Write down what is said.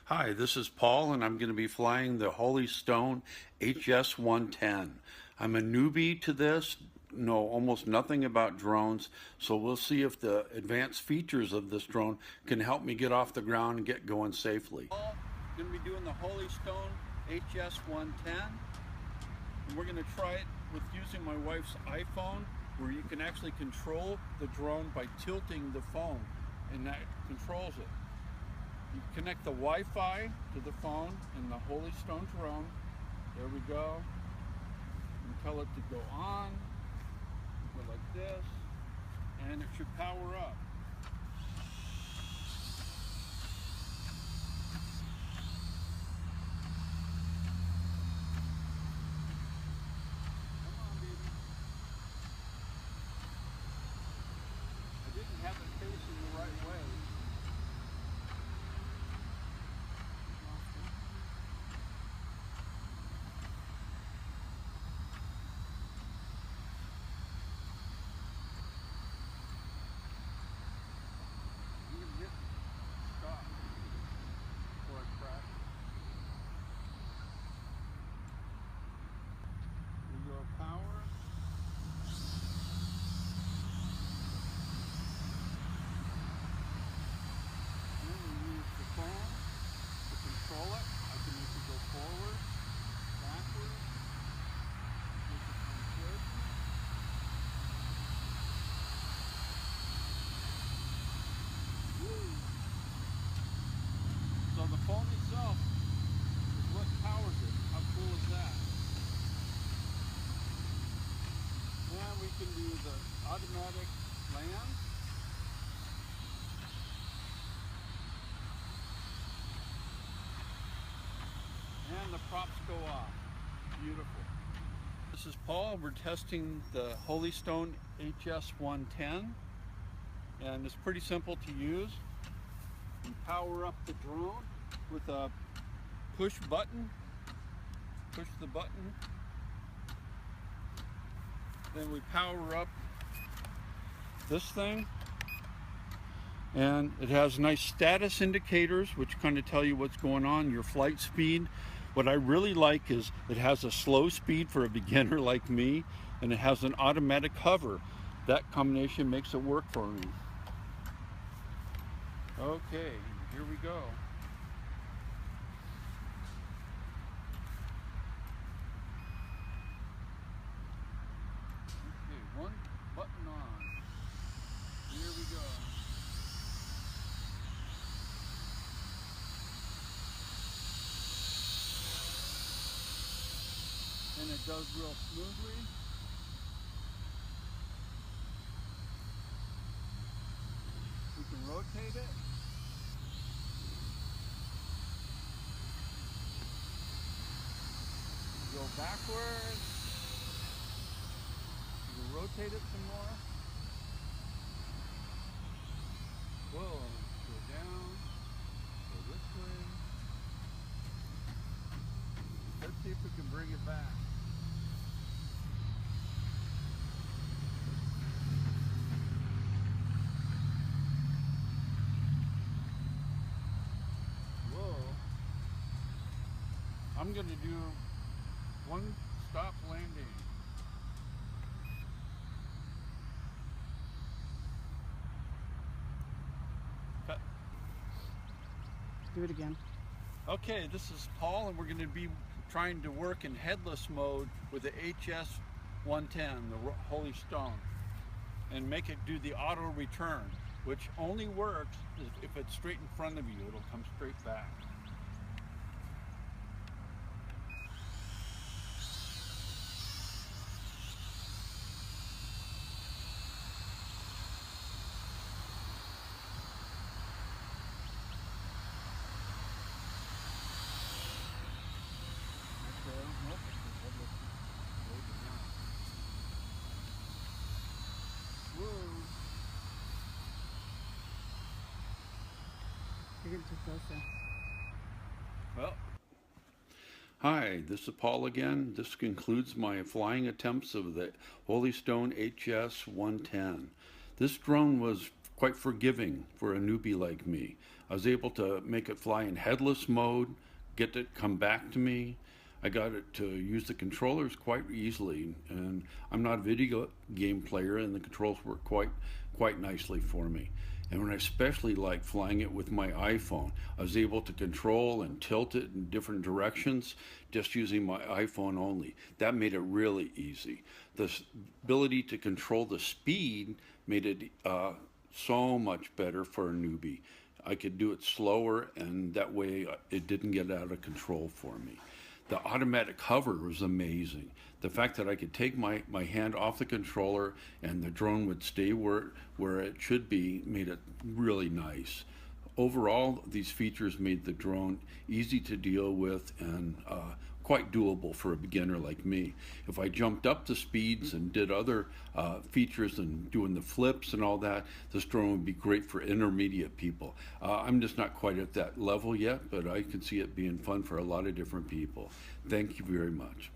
Hi, this is Paul, and I'm going to be flying the Holy Stone HS110. I'm a newbie to this, know almost nothing about drones, so we'll see if the advanced features of this drone can help me get off the ground and get going safely. I'm going to be doing the Holy Stone HS110, and we're going to try it with using my wife's iPhone, where you can actually control the drone by tilting the phone, and that controls it. You connect the Wi-Fi to the phone in the Holy Stone drone. There we go. And tell it to go on. Go like this, and it should power up. Come on, baby. I didn't have it facing the right way. So the phone itself is what powers it. How cool is that? And we can do the automatic land. And the props go off. Beautiful. This is Paul. We're testing the Holy Stone HS110. And it's pretty simple to use. You power up the drone with a push button. Push the button. Then we power up this thing. And it has nice status indicators, which kind of tell you what's going on, your flight speed. What I really like is it has a slow speed for a beginner like me, and it has an automatic hover. That combination makes it work for me. Okay, here we go. Okay, one button on. Here we go. And it does real smoothly. We can rotate it. Go backwards. You can rotate it some more. Whoa, go down. Go this way. Let's see if we can bring it back. I'm going to do one stop landing. Cut. Do it again. Okay, this is Paul, and we're going to be trying to work in headless mode with the HS110, the Holy Stone, and make it do the auto return, which only works if it's straight in front of you. It'll come straight back. You're getting too close. Well, hi, this is Paul again. This concludes my flying attempts of the Holy Stone HS110. This drone was quite forgiving for a newbie like me. I was able to make it fly in headless mode, get it come back to me. I got it to use the controllers quite easily, and I'm not a video game player, and the controls work quite nicely for me. And I especially like flying it with my iPhone. I was able to control and tilt it in different directions just using my iPhone only. That made it really easy. The ability to control the speed made it so much better for a newbie. I could do it slower, and that way it didn't get out of control for me. The automatic hover was amazing. The fact that I could take my hand off the controller and the drone would stay where it should be made it really nice. Overall, these features made the drone easy to deal with and quite doable for a beginner like me. If I jumped up the speeds and did other features and doing the flips and all that, this drone would be great for intermediate people. I'm just not quite at that level yet, but I can see it being fun for a lot of different people. Thank you very much.